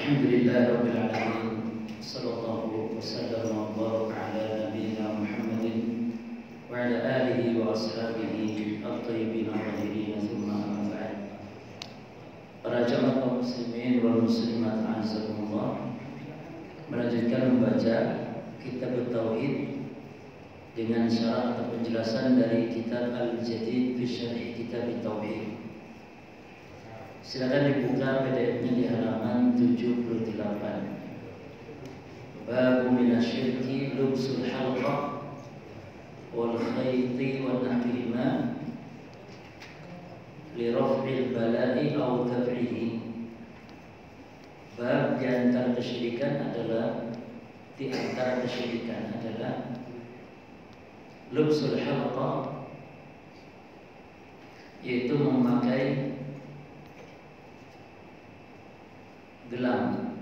Alhamdulillahirabbil alamin. Sallallahu wasallam wa baraka ala nabiyyina Muhammadin wa ala alihi wa ashabihi at-thayyibin at-tahirin tsumma amma ba'd. Para jamaah kaum muslimin wal muslimat azakumullah, melanjutkan membaca kitab tauhid dengan syarah atau penjelasan dari kitab Al-Jadid fi Syarh Kitab Tauhid. Silakan dibuka PDF-nya di halaman 78. Bab minasyirki lubsul halqah wal khayti wal nahwihima li raf'il bala'i aw daf'ihi. Bab di antara kesyirikan adalah lubsul halqah, yaitu memakai gelang,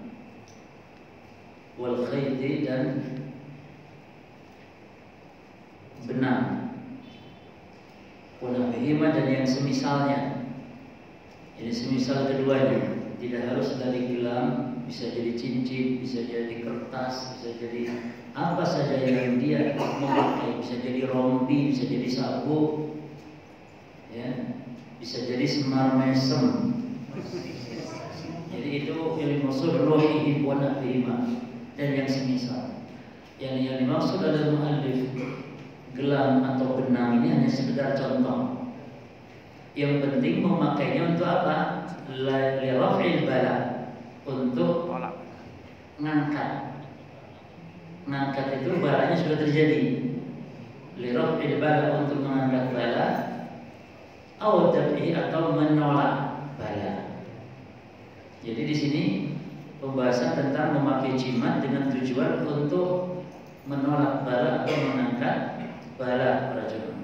wal khayti dan benang, wanahwihima dan yang semisalnya. Ini semisal keduanya, tidak harus dari gelang, bisa jadi cincin, bisa jadi kertas, bisa jadi apa saja yang dia memakai, bisa jadi rompi, bisa jadi sabuk, ya, bisa jadi semar mesem. Jadi itu yang dimaksud ruhi wa nahwihima dan yang semisal. Yang dimaksud adalah muallif, gelang atau benang ini hanya sekedar contoh. Yang penting memakainya untuk apa? Li raf'il bala, untuk ngangkat. Ngangkat itu balanya sudah terjadi. Li raf'il bala, untuk mengangkat bala, atau daf'i, atau menolak bala. Jadi di sini pembahasan tentang memakai jimat dengan tujuan untuk menolak bala atau mengangkat bala para jemaah.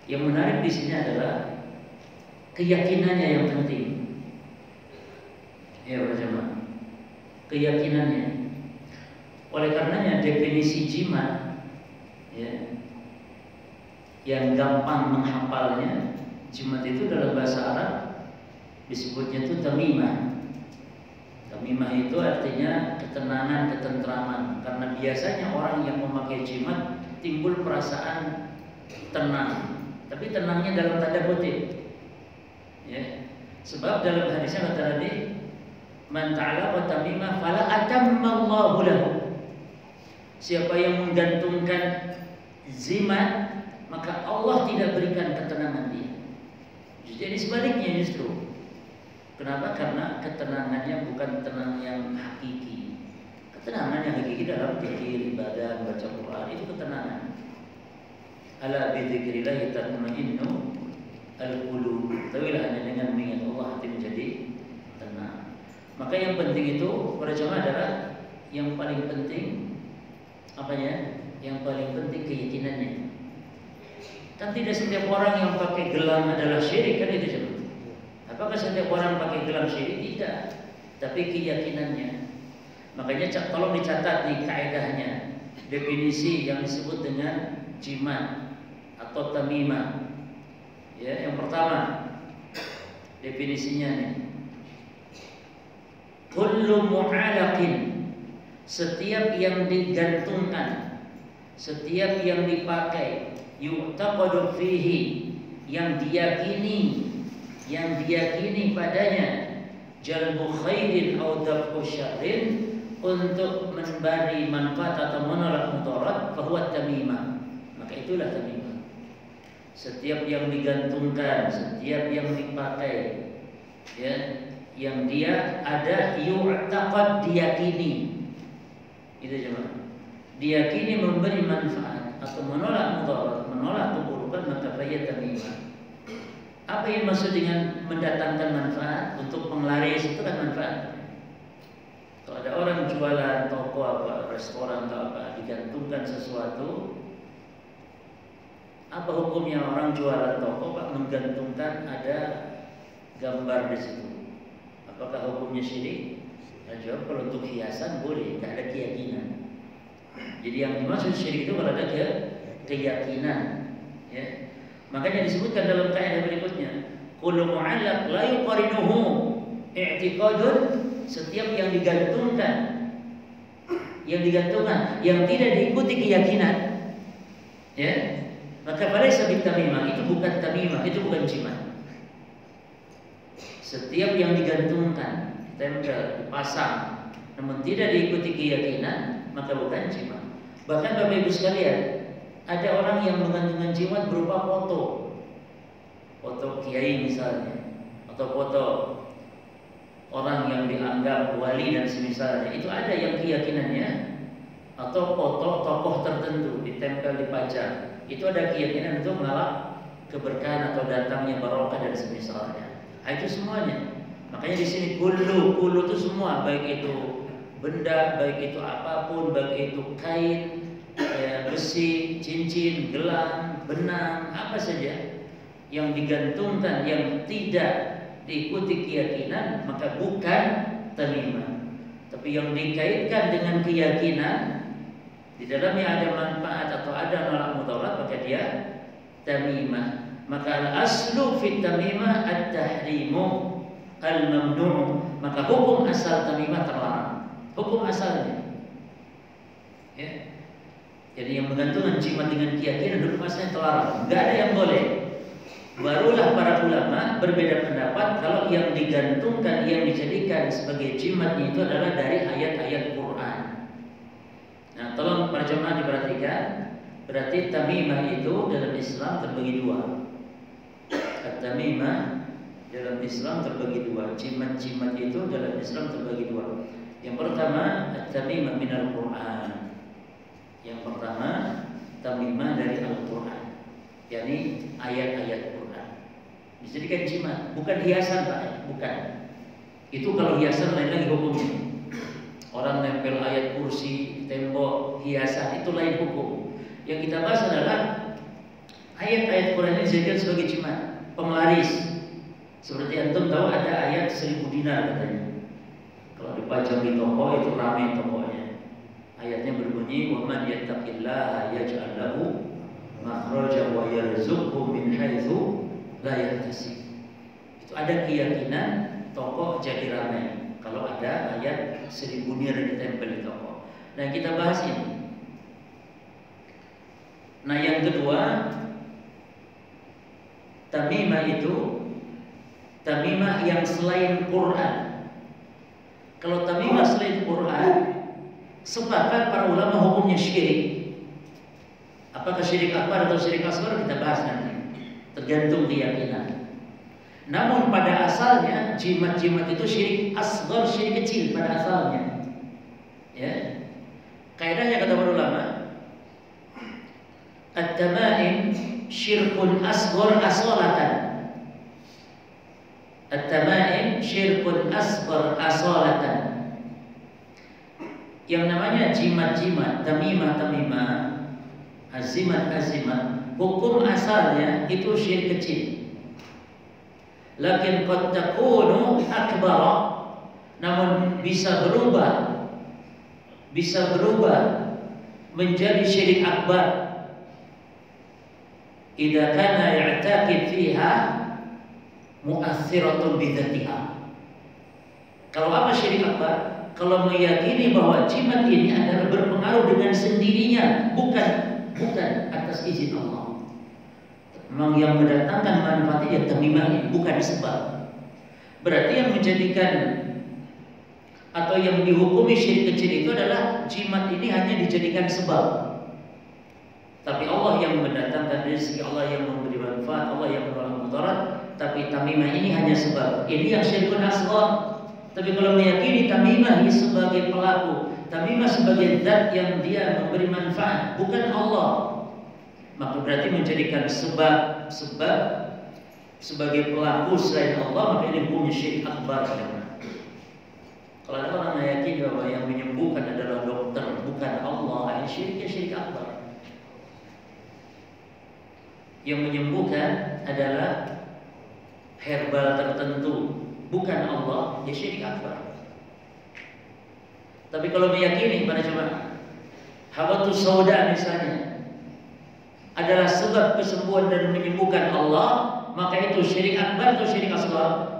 Yang menarik di sini adalah keyakinannya yang penting. Ya para jemaah, keyakinannya. Oleh karenanya definisi jimat, ya, yang gampang menghafalnya, jimat itu dalam bahasa Arab disebutnya itu tamimah. Tamimah itu artinya ketenangan, ketentraman. Karena biasanya orang yang memakai jimat timbul perasaan tenang, tapi tenangnya dalam tanda kutip, ya. Sebab dalam hadisnya kata Nabi, man ta'alaqa tamimah fala atammallahu lahu. Siapa yang menggantungkan zimat, maka Allah tidak berikan ketenangan dia. Jadi sebaliknya justru. Kenapa? Karena ketenangannya bukan tenang yang hakiki. Ketenangan yang hakiki dalam zikir, ibadah, baca Quran, itu ketenangan. Ala bi dzikrillah tatma'innu al-qulub. Tahuilah, hanya dengan mengingat Allah hati menjadi tenang. Maka yang penting itu para jemaah adalah yang paling penting apanya? Yang paling penting keyakinannya. Kan tidak setiap orang yang pakai gelang adalah syirik, kan itu jemaah. Apakah setiap orang pakai gelang syirik? Tidak, tapi keyakinannya. Makanya tolong dicatat di kaidahnya, definisi yang disebut dengan jimat atau tamimah. Ya, yang pertama definisinya nih, kullu mu'alaqin, setiap yang digantungkan, setiap yang dipakai, yu'taqadu fihi, yang diyakini padanya, jalbu khairin aw daf'u syarrin, untuk memberi manfaat atau menolak mudarat, fahuwa tamimah, maka itulah tamimah. Setiap yang digantungkan, setiap yang dipakai, ya, yang dia ada yu'taqad, diyakini, itu jemaah, diyakini memberi manfaat atau menolak mudarat, menolak keburukan, maka fahuwa tamimah. Apa yang maksud dengan mendatangkan manfaat? Untuk penglaris itu kan manfaat. Kalau ada orang jualan toko apa, restoran atau apa, digantungkan sesuatu, apa hukumnya orang jualan toko Pak menggantungkan ada gambar di situ? Apakah hukumnya syirik? Nah, jawab kalau untuk hiasan boleh, tidak ada keyakinan. Jadi yang dimaksud syirik itu kalau ada keyakinan, ya. Makanya disebutkan dalam kaidah berikutnya, kullu mu'allaq la yuqarinuhu i'tiqadun setiap yang digantungkan, yang tidak diikuti keyakinan, ya, maka falaysa bitamimah, itu bukan tamimah, itu bukan jimat. Setiap yang digantungkan, tempel, dipasang, namun tidak diikuti keyakinan, maka bukan jimat. Bahkan Bapak Ibu sekalian, ada orang yang menggantungkan jimat berupa foto kiai misalnya, atau foto orang yang dianggap wali dan semisalnya. Itu ada yang keyakinannya, atau foto tokoh tertentu ditempel, dipajang. Itu ada keyakinan untuk mengalap keberkahan atau datangnya barokah dan semisalnya. Itu semuanya. Makanya di sini kullu itu semua, baik itu benda, baik itu apapun, baik itu kain, besi, cincin, gelang, benang, apa saja yang digantungkan yang tidak diikuti keyakinan, maka bukan tamimah. Tapi yang dikaitkan dengan keyakinan, di dalamnya ada manfaat atau ada nolak mudarat, maka dia tamimah. Maka al-aslu fit tamimah at-tahrimu al-mamnu'. Maka hukum asal tamimah terlarang. Hukum asalnya, ya. Jadi yang menggantungkan jimat dengan keyakinan hukum asalnya terlarang. Enggak ada yang boleh. Barulah para ulama berbeda pendapat kalau yang digantungkan, yang dijadikan sebagai jimatnya itu adalah dari ayat-ayat Quran. Nah, tolong para jemaah diperhatikan. Berarti tamimah itu dalam Islam terbagi dua. At-tamimah dalam Islam terbagi dua. Jimat-jimat itu dalam Islam terbagi dua. Yang pertama, at-tamimah minal Quran. Yang pertama, tamimah dari Al-Quran, yakni ayat-ayat Quran. Dijadikan jimat, bukan hiasan Pak, bukan. Itu kalau hiasan lain lagi hukumnya. Orang nempel ayat kursi, tembok, hiasan, itu lain hukum. Yang kita bahas adalah ayat-ayat Quran ini dijadikan sebagai jimat, penglaris. Seperti antum tahu ada ayat 1000 dinar katanya. Kalau dipajang di toko itu ramai tokonya. Ayatnya berbunyi, "Wa man yattaqillaha yaj'al lahu makhraja wa yarzuqhu min haitsu la yahtasib." Itu ada keyakinan toko jadi ramai kalau ada ayat 1000 dinar ditempel di toko. Nah, kita bahas ini. Nah, yang kedua, tamimah itu tamimah yang selain Quran. Kalau tamimah selain Quran, sepakat para ulama hukumnya syirik. Apakah syirik akbar atau syirik asghar kita bahas nanti, tergantung keyakinan. Namun pada asalnya jimat-jimat itu syirik asghar, syirik kecil pada asalnya. Ya. Kaidahnya kata para ulama, at-tamaim syirkun asghar asalatan. At-tamaim syirkun asghar asalatan. Yang namanya jimat-jimat, tamimah-tamimah, azimat-azimat, hukum asalnya itu syirik kecil. Lakin qad takunu akbar, namun bisa berubah menjadi syirik akbar idza kana ya'taqid fiha mu'assiratun bidzatiha. Kalau apa syirik akbar? Kalau meyakini bahwa jimat ini adalah berpengaruh dengan sendirinya, bukan atas izin Allah. Memang yang mendatangkan manfaatnya tamimah ini, bukan sebab. Berarti yang menjadikan atau yang dihukumi syirik kecil itu adalah jimat ini hanya dijadikan sebab. Tapi Allah yang mendatangkan rezeki, Allah yang memberi manfaat, Allah yang menolak mudarat. Tapi tamimah ini hanya sebab. Ini yang syirkun asghar. Tapi kalau meyakini tamimah ini sebagai pelaku, tamimah sebagai zat yang dia memberi manfaat, bukan Allah, maka berarti menjadikan sebab sebagai pelaku selain Allah, maka ini hukumnya syirik akbar. Kalau ada orang meyakini bahwa yang menyembuhkan adalah dokter, bukan Allah, ini syiriknya syirik akbar. Yang menyembuhkan adalah herbal tertentu, bukan Allah, ya syirik akbar. Tapi kalau meyakini pada jemaah habatus sauda misalnya adalah sebab kesembuhan dan menyembuhkan Allah, maka itu syirik akbar atau syirik asghar?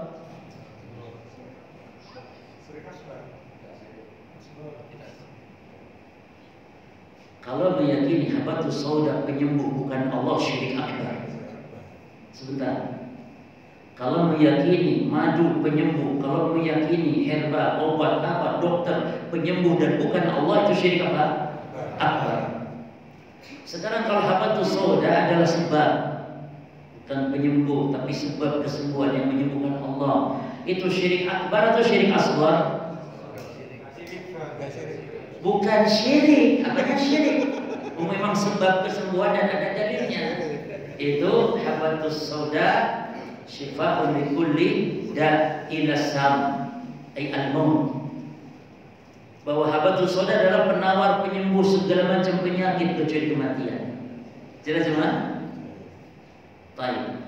Kalau meyakini habatus sauda penyembuh bukan Allah, syirik akbar. Sebentar. Kalau meyakini madu penyembuh, kalau meyakini herba, obat apa, dokter penyembuh dan bukan Allah, itu syirik apa? Akbar. Sekarang kalau habatus sauda adalah sebab, bukan penyembuh, tapi sebab kesembuhan yang menyembuhkan Allah, itu syirik akbar atau syirik asghar? Bukan syirik. Apanya syirik? Memang sebab kesembuhan dan ada dalilnya. Itu habatus sauda syifa'un likulli da'il sam, ay al-maut. Bahwa habatus sauda adalah penawar penyembuh segala macam penyakit kecuali kematian. Jelas semua? Baik.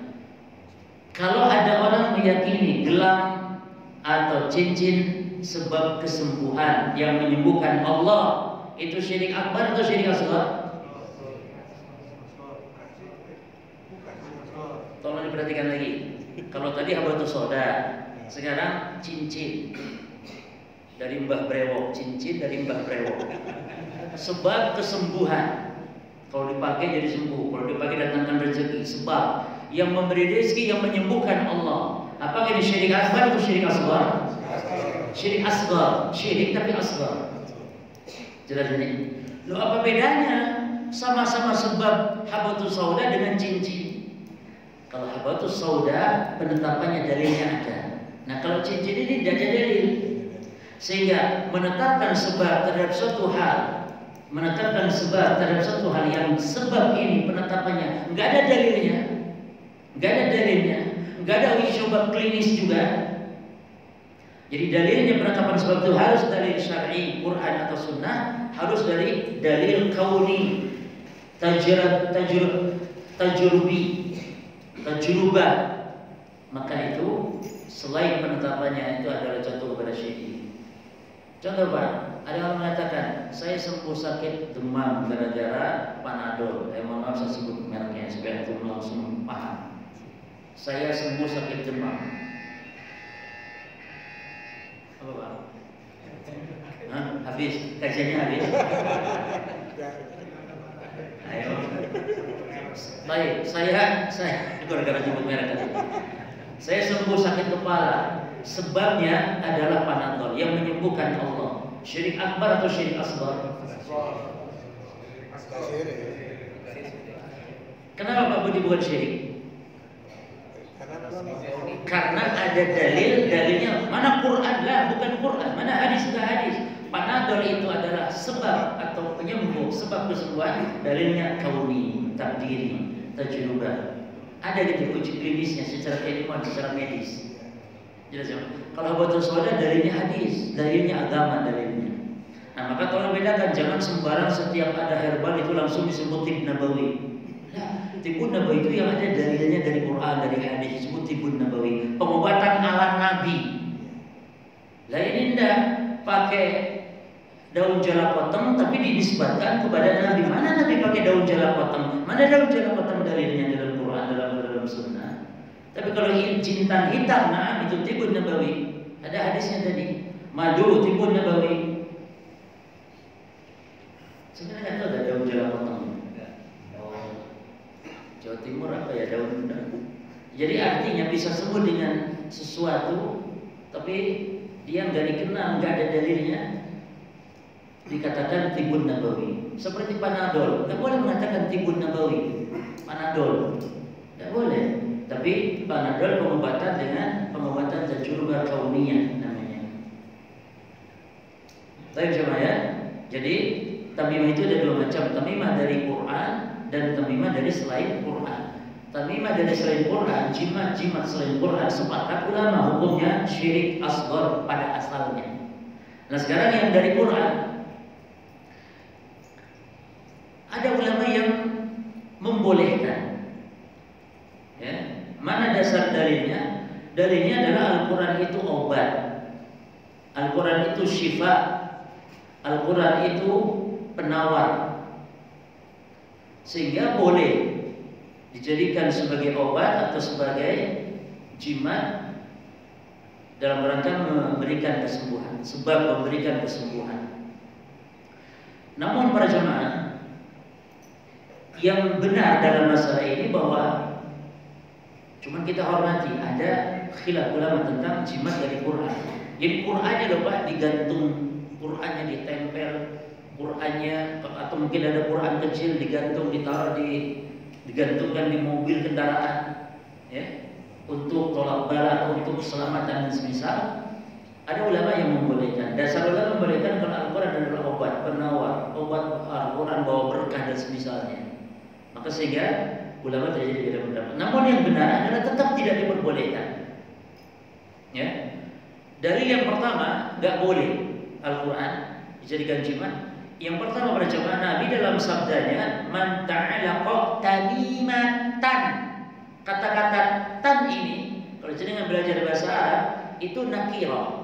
Kalau ada orang meyakini gelang atau cincin sebab kesembuhan yang menyembuhkan Allah, itu syirik akbar atau syirik asghar? Tolong diperhatikan lagi. Kalau tadi habatus sauda, sekarang cincin dari Mbah Brewok, cincin dari Mbah Brewok. Sebab kesembuhan. Kalau dipakai jadi sembuh, kalau dipakai datangkan rezeki. Sebab yang memberi rezeki, yang menyembuhkan Allah. Apakah ini syirik akbar atau syirik asghar? Syirik asghar, syirik tapi asghar. Jelas ini. Loh, apa bedanya? Sama-sama sebab habatus sauda dengan cincin. Kalau habatus sauda penetapannya dalilnya ada. Nah, kalau cincin ini tidak ada dalil. Sehingga menetapkan sebab terhadap suatu hal, menetapkan sebab terhadap suatu hal yang sebab ini penetapannya nggak ada dalilnya, nggak ada dalilnya, nggak ada uji coba klinis juga. Jadi dalilnya penetapan sebab itu harus dari syar'i, Quran atau Sunnah, harus dari dalil kauni, tajrubah. Maka itu selain penetapannya itu adalah contoh kepada syirik. Contoh Pak, ada orang mengatakan saya sembuh sakit demam gara-gara Panadol. Mohon maaf saya sebut mereknya supaya itu langsung paham. Saya sembuh sakit demam. Apa Pak? Hah? Habis? Kajiannya habis? Ayo. Baik, saya gara-gara nyebut merek tadi. Saya sembuh sakit kepala. Sebabnya adalah Panadol yang menyembuhkan Allah. Syirik akbar atau syirik asghar? Kenapa Pak Budi bukan syirik? Karena ada dalilnya. Mana Quran lah, bukan Quran. Mana hadis, bukan hadis. Panadol itu adalah sebab atau penyembuh, sebab kesembuhan. Dalilnya kauni, takdiri, tajrubah. Ada gitu uji klinisnya secara keilmuan, secara medis. Jelas ya? Kalau habatus sauda dalilnya hadis, dalilnya agama, dalilnya. Nah, maka tolong bedakan, jangan sembarang setiap ada herbal itu langsung disebut tib nabawi. Nah, tibun nabawi itu yang ada dalilnya dari Quran, dari hadis, disebut tibun nabawi, pengobatan ala Nabi. Lah ini ndak pakai daun jalapotong tapi dinisbatkan kepada Nabi. Mana Nabi pakai daun jalapotong? Mana daun jalapotong dalilnya dalam Quran, dalam Sunnah? Tapi kalau jintan hitam, nah itu tibun nabawi. Ada hadisnya tadi. Madu tibun nabawi. Sebenarnya nggak tahu ada daun jalapotong. Oh, Jawa Timur apa ya daun? Jadi artinya bisa sembuh dengan sesuatu, tapi dia nggak dikenal, nggak ada dalilnya. Dikatakan tibun nabawi. Seperti Panadol, nggak boleh mengatakan tibun nabawi. Panadol, nggak boleh. Tapi Panadol pengobatan dengan pengobatan tajrubah kauniyah namanya. Baik jemaah ya. Jadi tamimah itu ada dua macam. Tamimah dari Quran dan tamimah dari selain Quran. Tamimah dari selain Quran, jimat selain Quran, sepakat ulama hukumnya syirik asghar pada asalnya. Nah sekarang yang dari Quran, ada ulama yang membolehkan. Ya, mana dasar dalilnya? Dalilnya adalah Al-Quran itu obat, Al-Quran itu syifa, Al-Quran itu penawar, sehingga boleh dijadikan sebagai obat atau sebagai jimat dalam rangka memberikan kesembuhan, sebab memberikan kesembuhan. Namun para jemaah, Yang benar dalam masalah ini bahwa cuman kita hormati, ada khilaf ulama tentang jimat dari Quran. Jadi Qurannya loh Pak digantung, Qurannya ditempel, Qurannya atau mungkin ada Quran kecil digantung, ditaruh digantungkan di mobil kendaraan, ya, untuk tolak bala atau untuk keselamatan dan semisal. Ada ulama yang membolehkan. Dasar ulama membolehkan kalau Al-Quran adalah obat penawar, obat Al-Quran bawa berkah dan semisalnya. Maka sehingga ulama tidak jadi beda pendapat. Namun yang benar adalah tetap tidak diperbolehkan. Ya, dari yang pertama nggak boleh Al-Quran dijadikan jimat. Yang pertama pada jemaah Nabi dalam sabdanya, man ta'alaqa tamimatan. Kata-kata tan ini kalau jenengan belajar bahasa Arab itu nakirah.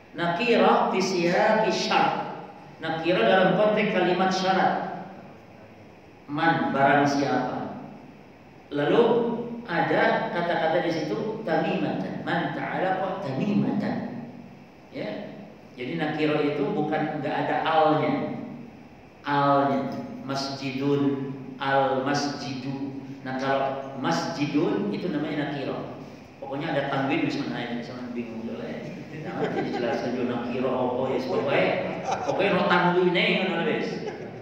Nakirah fi siyaqi syart. Nakirah dalam konteks kalimat syarat. Man, barang siapa. Lalu ada kata-kata di situ tamimatan. Man ta'alaqa tamimatan. Ya. Jadi nakirah itu bukan enggak ada alnya. Alnya masjidun, al masjidu. Nah, kalau masjidun itu namanya nakirah. Pokoknya ada tanwin misalnya, jangan bingung dulu ya. Nanti dijelaskan juga nakirah apa ya pokoknya no tanwine ngono wis.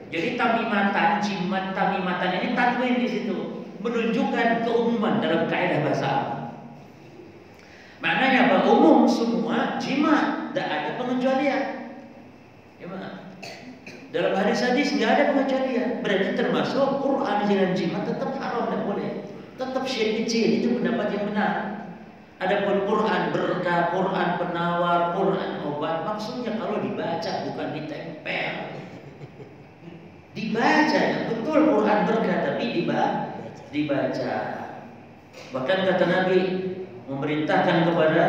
Jadi tamimatan, jimat tamimatan ini tanwin di situ, menunjukkan keumuman dalam kaidah bahasa Arab. Maknanya apa? Umum semua jimat, tidak ada pengecualian. Ya, dalam hadis-hadis nggak ada pengecualian. Berarti termasuk Quran dan jimat tetap haram, tidak boleh. Tetap syirik kecil, itu pendapat yang benar. Adapun Quran berkah, Quran penawar, Quran obat, maksudnya kalau dibaca bukan ditempel. Dibaca, betul Quran berkah tapi dibaca. Bahkan kata Nabi memerintahkan kepada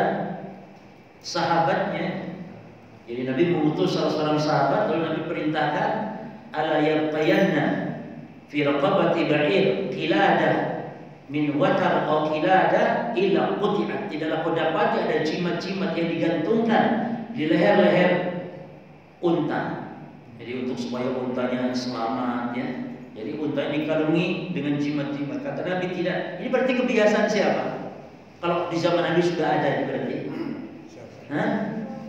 sahabatnya. Jadi Nabi mengutus salah seorang sahabat, lalu Nabi perintahkan ala yabtayanna fi raqabati ba'ir qiladah min watar atau qilada illa quti'at. Tidaklah kau dapati ada jimat-jimat yang digantungkan di leher-leher unta. Jadi untuk supaya untanya selamat, ya. Jadi unta dikalungi dengan jimat-jimat. Kata Nabi tidak. Ini berarti kebiasaan siapa? Kalau di zaman Nabi sudah ada berarti. Hah?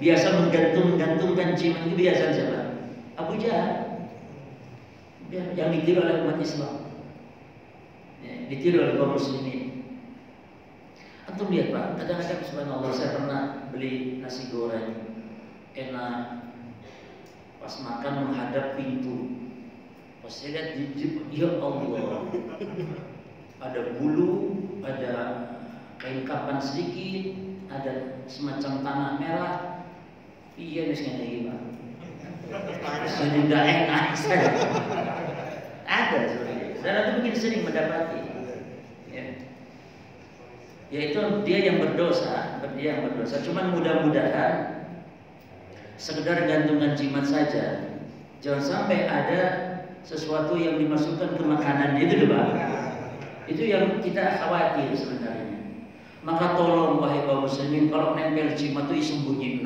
Biasa menggantungkan jimat itu kebiasaan siapa? Abu Jahal. Yang ditiru oleh umat Islam. Ditiru oleh kaum muslimin. Antum lihat Pak, kadang-kadang subhanallah saya pernah beli nasi goreng enak, pas makan menghadap pintu, pas saya lihat ya Allah, ada bulu, ada kain kapan sedikit, ada semacam tanah merah. Iya nih sekali Pak, saya tidak enak saya. Ada sebenarnya, dan itu mungkin sering mendapati. Yaitu dia yang berdosa, Cuman mudah-mudahan sekedar gantungan jimat saja, jangan sampai ada sesuatu yang dimasukkan ke makanan itu, Pak. Itu yang kita khawatir sebenarnya. Maka tolong wahai kaum muslimin, kalau nempel jimat itu sembunyiin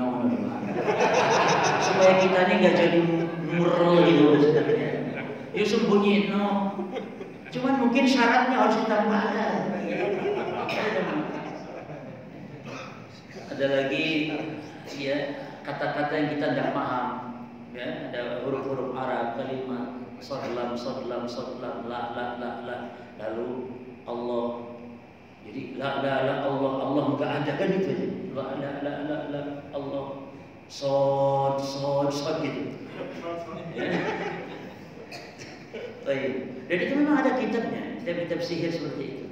supaya kita ini nggak jadi murel gitu sebenarnya. Yuk sembunyiin Cuman mungkin syaratnya harus ditambahkan. Ada lagi ya kata-kata yang kita tidak paham, ya, ada huruf-huruf Arab, kalimat sodlam, la, lalu Allah. Jadi la Allah enggak ada kan itu. La Allah. Sod gitu. Ya. Baik. Dan itu memang ada kitabnya, kitab sihir seperti itu.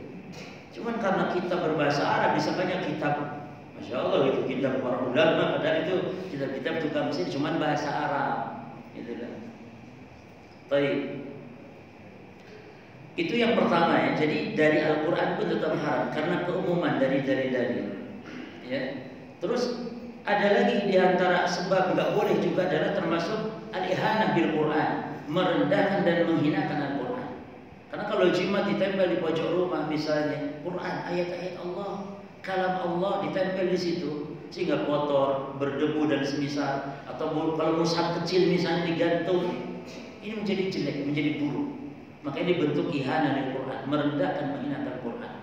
Cuman karena kita berbahasa Arab, misalnya kitab, Masya Allah itu kitab para ulama, padahal itu kitab-kitab tukang sihir cuman bahasa Arab, gitu kan. Baik. Itu yang pertama ya. Jadi dari Al-Quran itu tetap haram karena keumuman dari dalil. Ya. Terus ada lagi di antara sebab nggak boleh juga adalah termasuk al-ihanah bil Quran, merendahkan dan menghinakan Al-Quran. Karena kalau jimat ditempel di pojok rumah misalnya, Quran, ayat-ayat Allah, kalam Allah ditempel di situ sehingga kotor, berdebu dan semisal, atau kalau mushaf kecil misalnya digantung, ini menjadi jelek, menjadi buruk. Maka ini bentuk ihana lil Quran, merendahkan, menghinakan Quran.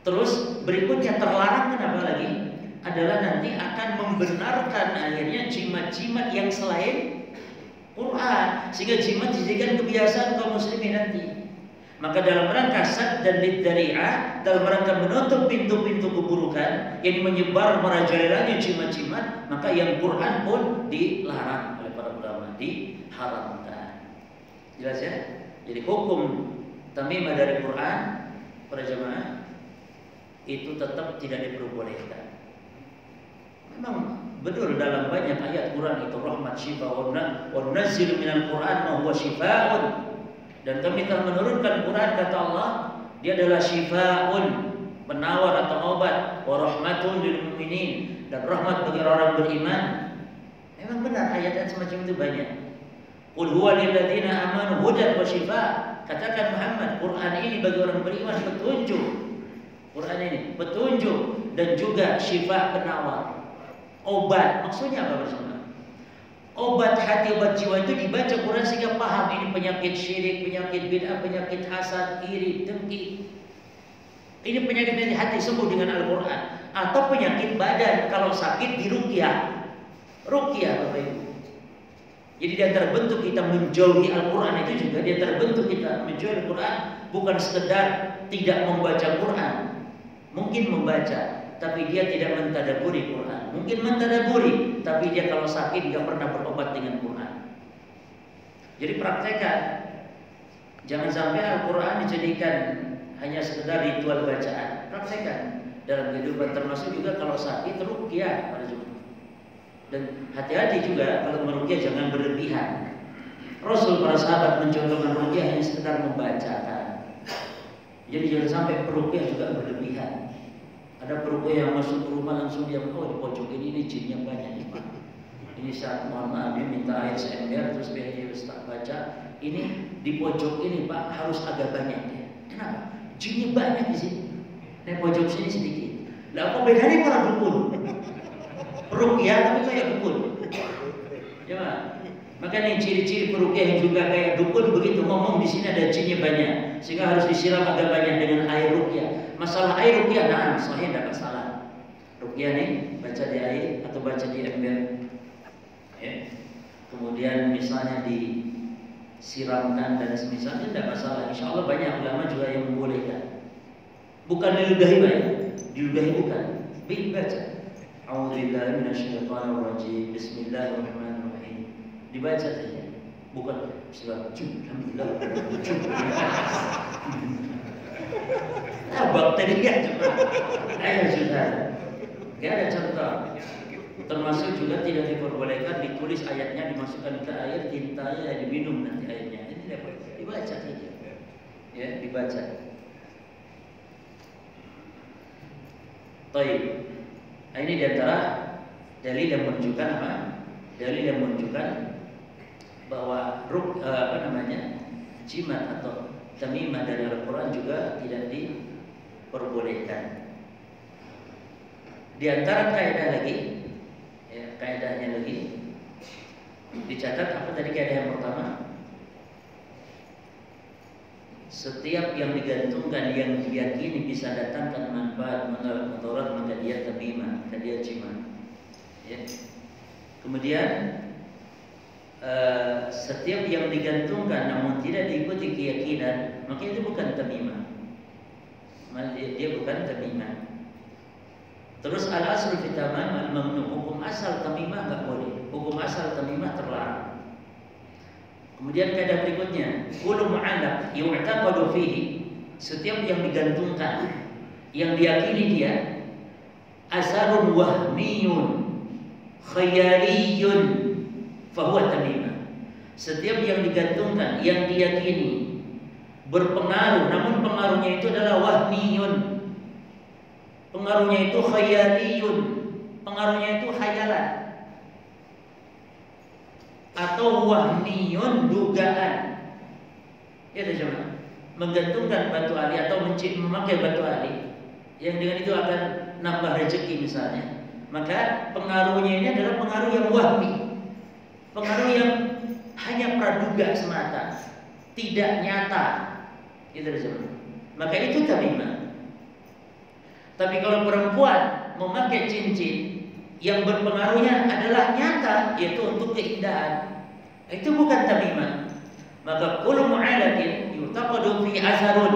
Terus berikutnya terlarang kenapa lagi? Adalah nanti akan membenarkan akhirnya jimat-jimat yang selain Quran, sehingga jimat dijadikan kebiasaan kaum muslimin nanti. Maka dalam rangka sad dan lidzari'ah, dalam rangka menutup pintu-pintu keburukan yang menyebar merajalelanya jimat-jimat, maka yang Quran pun dilarang oleh para ulama, diharamkan. Jelas ya? Jadi hukum tamimah dari Quran para jamaah itu tetap tidak diperbolehkan. Memang betul dalam banyak ayat Quran itu rahmat syifa wa nunazzilu minal Quran ma huwa syifaa'un. Dan kami telah menurunkan Quran, kata Allah, dia adalah syifaa'un, penawar atau obat, wa rahmatun lil mu'minin, dan rahmat bagi orang beriman. Memang benar ayat-ayat semacam itu banyak. Qul huwa lil ladzina amanu hudan wa shifaa. Katakan Muhammad, Quran ini bagi orang beriman petunjuk. Quran ini petunjuk dan juga syifa, penawar, obat. Maksudnya apa bersama? Obat hati, obat jiwa itu dibaca Quran sehingga paham ini penyakit syirik, penyakit bid'ah, penyakit hasad, iri, dengki. Ini penyakit dari hati sembuh dengan Al-Quran. Atau penyakit badan kalau sakit diruqyah. Ruqyah Bapak Ibu. Jadi di antara bentuk kita menjauhi Al-Quran itu juga di antara bentuk kita menjauhi Al-Quran bukan sekedar tidak membaca Quran. Mungkin membaca, tapi dia tidak mentadaburi Quran. Mungkin mentadaburi, tapi dia kalau sakit nggak pernah berobat dengan Quran. Jadi praktekkan, jangan sampai Al-Quran dijadikan hanya sekedar ritual bacaan. Praktekkan dalam kehidupan, termasuk juga kalau sakit ruqyah pada jemaah. Dan hati-hati juga kalau meruqyah jangan berlebihan. Rasul para sahabat mencontohkan ruqyah hanya sekedar membacakan. Jadi jangan sampai peruqyah juga berlebihan. Ada peruqyah yang masuk ke rumah langsung dia, oh di pojok ini jinnya banyak nih Pak. Ini saat mohon maaf dia minta air seember, terus dia Ustaz baca, ini di pojok ini Pak harus agak banyak ya. Kenapa? Jinnya banyak di sini. Di pojok sini sedikit. Lah apa bedanya para dukun? Peruqyah tapi kayak dukun. Ya Pak. Maka nih ciri-ciri peruqyah yang juga kayak dukun begitu ngomong di sini ada jinnya banyak, sehingga harus disiram agak banyak dengan air ruqyah. Masalah air ruqyah, nah, sahih tidak masalah. Ruqyah nih baca di air atau baca di ember, ya. Kemudian misalnya disiramkan dan semisalnya tidak masalah. Insya Allah banyak ulama juga yang membolehkan. Bukan diludahi Pak ya, diludahi bukan. Baca. A'udzubillahi minasyaitonirrajim. Bismillahirrahmanirrahim. Dibaca saja, bukan alhamdulillah. Nah, bakteri ya cuma. Ayo sudah. Gak ada contoh. Termasuk juga tidak diperbolehkan ditulis ayatnya, dimasukkan ke air, tintanya diminum nanti airnya. Ini tidak boleh. Dibaca saja. Ya, dibaca. Baik. Nah, ini diantara dalil yang menunjukkan apa? Dalil yang menunjukkan bahwa jimat atau tamimah dari Al-Quran juga tidak diperbolehkan. Di antara kaidah lagi, ya, kaidahnya lagi dicatat apa tadi kaidah yang pertama? Setiap yang digantungkan yang diyakini bisa datangkan manfaat mudarat maka dia tamimah, maka dia jimat. Ya. Kemudian setiap yang digantungkan namun tidak diikuti keyakinan, maka itu bukan tamimah. Dia bukan tamimah. Terus al-asl fi tamam al-mamnu, hukum asal tamimah enggak boleh. Hukum asal tamimah terlarang. Kemudian kaidah berikutnya, kullu mu'allaq yu'taqadu fihi, setiap yang digantungkan yang diyakini dia asarun wahmiyun khayaliyun fahuwa tamimah. Setiap yang digantungkan yang diyakini berpengaruh, namun pengaruhnya itu adalah wahmiyun, pengaruhnya itu khayaliyun, pengaruhnya itu khayalan, atau wahmiyun, dugaan. Ya teman-teman, menggantungkan batu ali atau memakai batu ali yang dengan itu akan nambah rezeki misalnya, maka pengaruhnya ini adalah pengaruh yang wahmi, pengaruh yang hanya praduga semata, tidak nyata, itu disebut. Maka itu tamimah. Tapi kalau perempuan memakai cincin yang berpengaruhnya adalah nyata, yaitu untuk keindahan, itu bukan tamimah. Maka kullu mu'alatin yutaqadu fi azharun,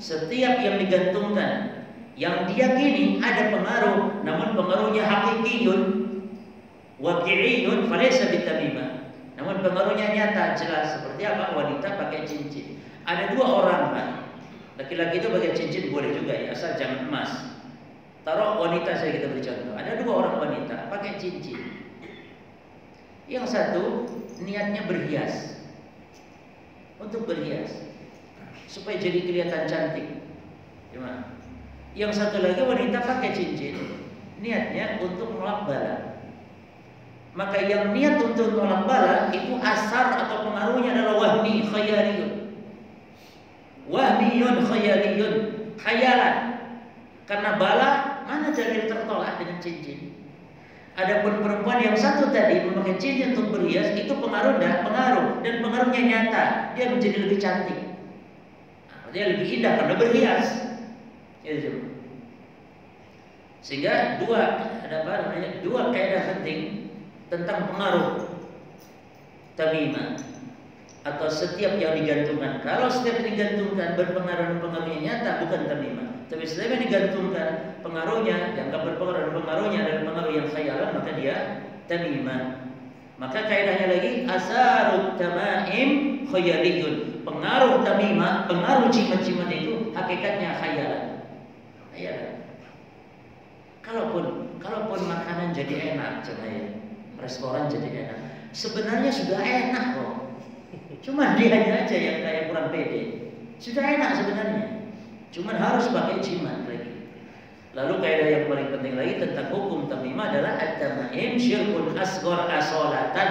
setiap yang digantungkan yang diyakini ada pengaruh, namun pengaruhnya hakikiyun waqi'iyun falaysa bitamimah. Namun pengaruhnya nyata, jelas. Seperti apa? Wanita pakai cincin. Ada dua orang, Pak. Laki-laki itu pakai cincin boleh juga ya, asal jangan emas. Taruh wanita saya kita beri contoh. Ada dua orang wanita pakai cincin. Yang satu niatnya berhias, untuk berhias supaya jadi kelihatan cantik. Gimana? Yang satu lagi wanita pakai cincin, niatnya untuk menolak bala. Maka yang niat untuk menolak bala itu asar atau pengaruhnya adalah wahmi khayaliyun. Wahmiyun khayaliyun, khayalan. Karena bala mana dalil tertolak dengan cincin. Adapun perempuan yang satu tadi memakai cincin untuk berhias, itu pengaruh dan pengaruhnya nyata. Dia menjadi lebih cantik. Dia lebih indah karena berhias. Itu. Sehingga dua kaidah penting tentang pengaruh tamimah atau setiap yang digantungkan. Kalau setiap yang digantungkan berpengaruh dan pengaruhnya nyata, bukan tamimah. Tapi setiap yang digantungkan pengaruhnya, yang berpengaruh dan pengaruhnya adalah pengaruh yang khayalan, maka dia tamimah. Maka kaidahnya lagi asarut tamaim khayaliyun. Pengaruh tamimah, pengaruh jimat-jimat itu hakikatnya khayalan. Khayalan. Kalaupun makanan jadi enak, coba ya, restoran jadi enak, sebenarnya sudah enak kok. Cuma dianya aja yang kayak kurang pede. Sudah enak sebenarnya. Cuma harus pakai jimat lagi. Lalu kaidah yang paling penting lagi tentang hukum tamimah adalah at-tamaim syirkun asghar asalatan.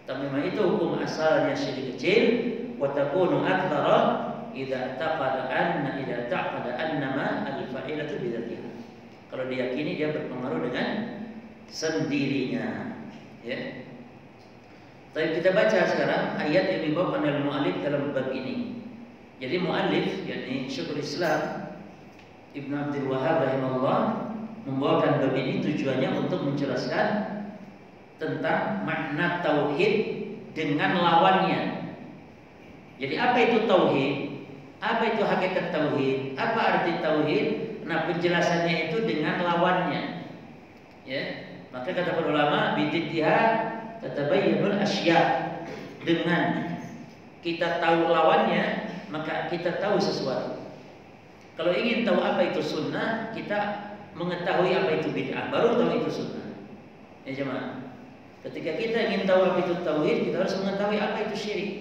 Tamimah itu hukum asalnya syirik kecil, wa takunu aktsara idza taqada annama al-fa'ilatu bidzatiha. Kalau diyakini dia berpengaruh dengan sendirinya, ya. Tapi kita baca sekarang ayat yang dibawakan oleh mu'allif dalam bab ini. Jadi mu'allif, yakni Syekhul Islam Ibnu Abdul Wahhab rahimahullah, membawakan bab ini tujuannya untuk menjelaskan tentang makna tauhid dengan lawannya. Jadi apa itu tauhid? Apa itu hakikat tauhid? Apa arti tauhid? Nah, penjelasannya itu dengan lawannya. Ya, maka kata para ulama bididdiha tatabayyanul asya. Dengan kita tahu lawannya, maka kita tahu sesuatu. Kalau ingin tahu apa itu sunnah, kita mengetahui apa itu bid'ah, baru tahu itu sunnah. Ya jemaah. Ketika kita ingin tahu apa itu tauhid, kita harus mengetahui apa itu syirik.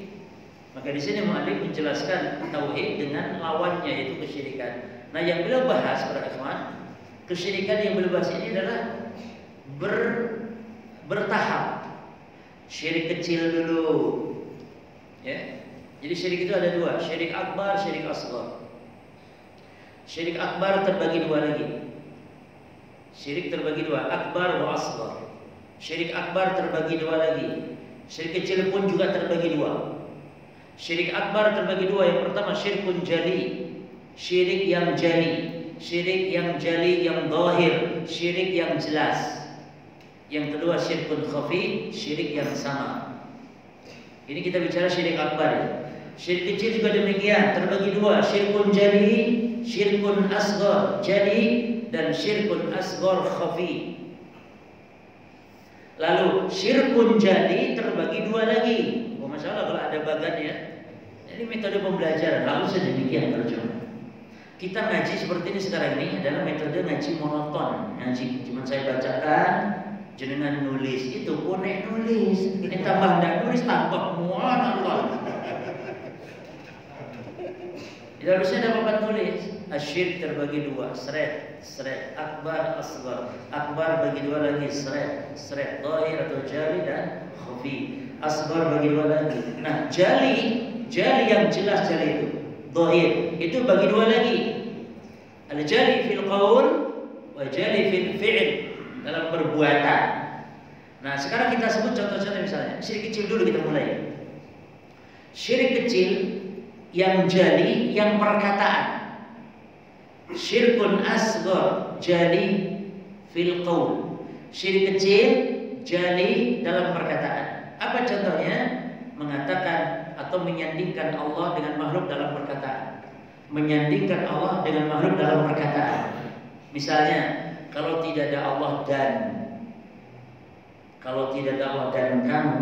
Maka di sini mu'allif menjelaskan tauhid dengan lawannya, yaitu kesyirikan. Nah, yang beliau bahas para ikhwan, kesyirikan yang beliau bahas ini adalah bertahap. Syirik kecil dulu. Ya. Jadi syirik itu ada dua, syirik akbar, syirik asghar. Syirik akbar terbagi dua lagi. Syirik terbagi dua, akbar wa asghar. Syirik akbar terbagi dua lagi. Syirik kecil pun juga terbagi dua. Syirik akbar terbagi dua. Yang pertama syirkun jali, syirik yang jali. Syirik yang jali, yang zahir, syirik yang jelas. Yang kedua syirkun khafi, syirik yang sama. Ini kita bicara syirik akbar ya. Syirik kecil juga demikian, terbagi dua, syirkun jali, syirkun asghar jali, dan syirkun asghar khafi. Lalu syirkun jali terbagi dua lagi. Oh, masalah kalau ada bagannya. Ini metode pembelajaran, harusnya demikian terjemah. Kita ngaji seperti ini sekarang ini adalah metode ngaji monoton. Ngaji cuma saya bacakan, jenengan nulis, itu pun nulis. Ini tambah ndak nulis, tambah monoton. Jadi harusnya ada papan tulis. Asyirk terbagi dua, seret, akbar, asghar. Akbar bagi dua lagi, seret, zahir atau jali dan khafi. Asghar bagi dua lagi. Nah, jali yang jelas jali itu, zahir, itu bagi dua lagi. Al-jali fil qaul wa jali fil fi'l, dalam perbuatan. Nah, sekarang kita sebut contoh-contoh misalnya. Syirik kecil dulu kita mulai. Syirik kecil yang jali, yang perkataan. Syirkun asghar jali fil qaul. Syirik kecil jali dalam perkataan. Apa contohnya? Mengatakan atau menyandingkan Allah dengan makhluk dalam perkataan. Menyandingkan Allah dengan makhluk dalam perkataan. Misalnya, kalau tidak ada Allah dan, kalau tidak ada Allah dan kamu,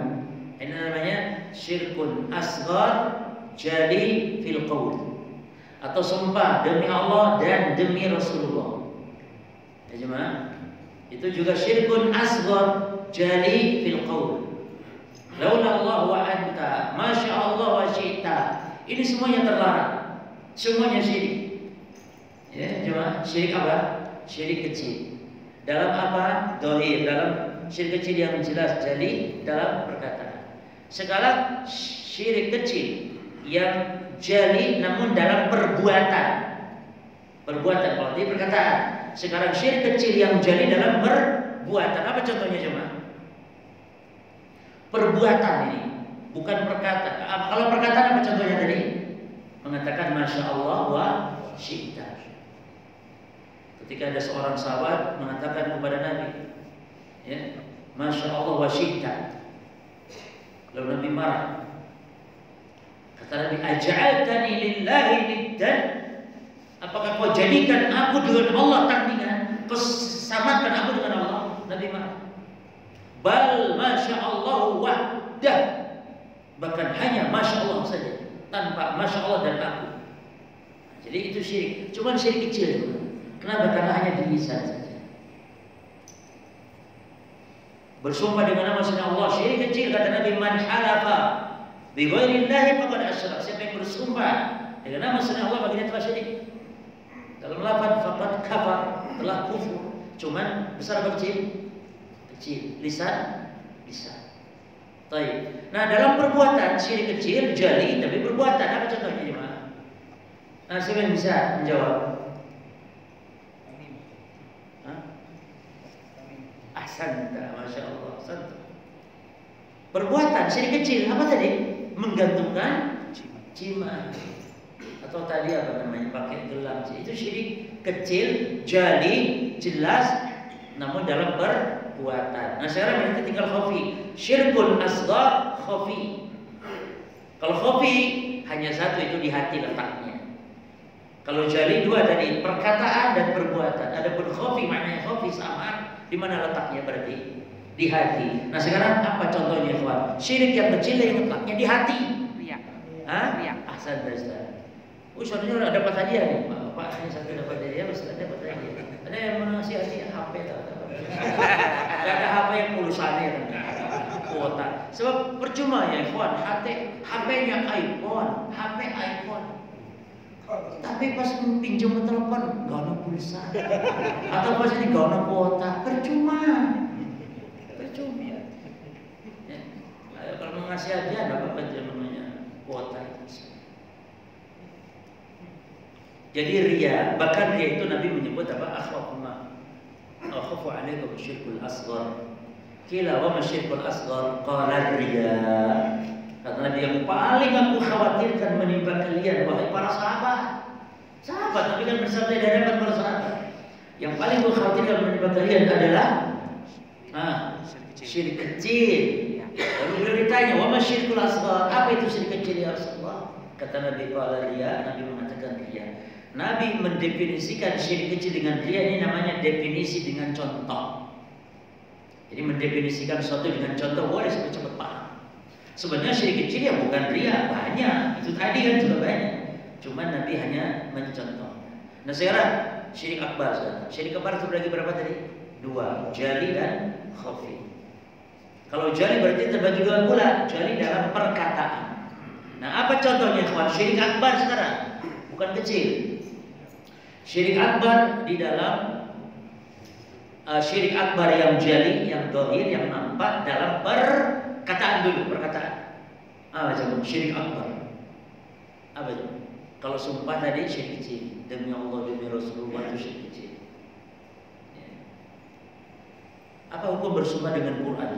ini namanya syirkun asghar jali fil qaul. Atau sumpah demi Allah dan demi Rasulullah. Ya jemaah, itu juga syirkun asghar jali fil qaul. Laula Allah wa anta, masya Allah wa syi'ta. Ini semuanya terlarang. Semuanya syirik. Ya jemaah, syirik apa? Syirik kecil. Dalam apa? Dohir. Dalam syirik kecil yang jelas jali dalam perkataan. Sekarang syirik kecil yang jali namun dalam perbuatan. Perbuatan kalau di perkataan. Sekarang syirik kecil yang jali dalam perbuatan. Apa contohnya jemaah? Perbuatan ini, bukan perkataan. Kalau perkataan apa contohnya tadi? Mengatakan masya Allah wa syi'ta. Ketika ada seorang sahabat mengatakan kepada Nabi, ya, masya Allah wa syi'ta. Lalu Nabi marah. Kata Nabi, aj'altani lillahi niddan? Apakah kau jadikan aku dengan Allah tandingan? Kau samakan aku dengan Allah? Nabi marah. Bal masya Allah wahdah. Bahkan hanya masya Allah saja, tanpa masya Allah dan aku. Jadi itu syirik. Cuma syirik kecil. Kenapa? Karena hanya di lisan saja. Bersumpah dengan nama sunnah Allah syirik kecil. Kata Nabi, man halafa bi ghairillahi faqad asyrak. Siapa yang bersumpah dengan nama sunnah Allah baginya telah syirik. Dalam lafaz faqad kafar, telah kufur. Cuman besar atau kecil? Kecil. Lisan. Baik. Nah, dalam perbuatan syirik kecil jali tapi perbuatan. Apa contohnya jemaah? Nah, siapa yang bisa menjawab? Ahsanta, masya Allah. Ahsanta. Perbuatan syirik kecil apa tadi? Menggantungkan jimat. Atau tadi apa namanya? Pakai gelang. Itu syirik kecil, jali, jelas, namun dalam perbuatan. Nah, sekarang kita tinggal khafi. Syirkun asghar khafi. Kalau khafi hanya satu, itu di hati letaknya. Kalau jali dua tadi, perkataan dan perbuatan. Adapun khafi maknanya khafi samar, di mana letaknya berarti? Di hati. Nah, sekarang apa contohnya, kawan? Syirik yang kecil yang letaknya di hati. Riya. Hah? Riya. Ahsan Ustaz. Soalnya udah dapat hadiah nih. Pak, ini satu dapat hadiah, Ustaz dapat hadiah. Ada yang mengasih hadiah HP tak? Gak ada HP yang pulsanya kan? Kuota. Sebab percuma ya, kawan. HP-nya iPhone, HP iPhone. Tapi pas pinjam telepon gak ada pulsa. Atau pas ini gak ada kuota, percuma. Ya. Kalau mau ngasih hadiah ada apa namanya kuota itu. Jadi ria, bahkan ria itu Nabi menyebut apa? Akhafu alaikum syirkul asghar. Qila wa ma syirkul asghar? Qala ria. Kata Nabi, yang paling aku khawatirkan menimpa kalian wahai para sahabat. Sahabat, Nabi kan bersabda di hadapan para sahabat. Yang paling aku khawatirkan menimpa kalian adalah syirik kecil. Lalu beliau ditanya, wa ma syirkul asghar? Apa itu syirik kecil ya Rasulullah? Kata Nabi, qala ria. Nabi mengatakan ria. Nabi mendefinisikan syirik kecil dengan ria ini namanya definisi dengan contoh. Jadi mendefinisikan sesuatu dengan contoh, boleh cepat paham. Sebenarnya syirik kecil ya bukan ria, banyak. Itu tadi kan sudah banyak. Cuman Nabi hanya mencontoh. Nah, sekarang syirik akbar. Syirik akbar itu bagi berapa tadi? Dua, jali dan khafi. Kalau jali berarti terbagi dua pula, jali dalam perkataan. Nah, apa contohnya kawan? Syirik akbar sekarang, bukan kecil. Syirik akbar di dalam syirik akbar yang jali, yang dohir, yang nampak dalam perkataan dulu, perkataan. Apa coba? Syirik akbar. Apa coba? Kalau sumpah tadi syirik kecil, demi Allah demi Rasulullah itu syirik kecil. Ya. Apa hukum bersumpah dengan Quran?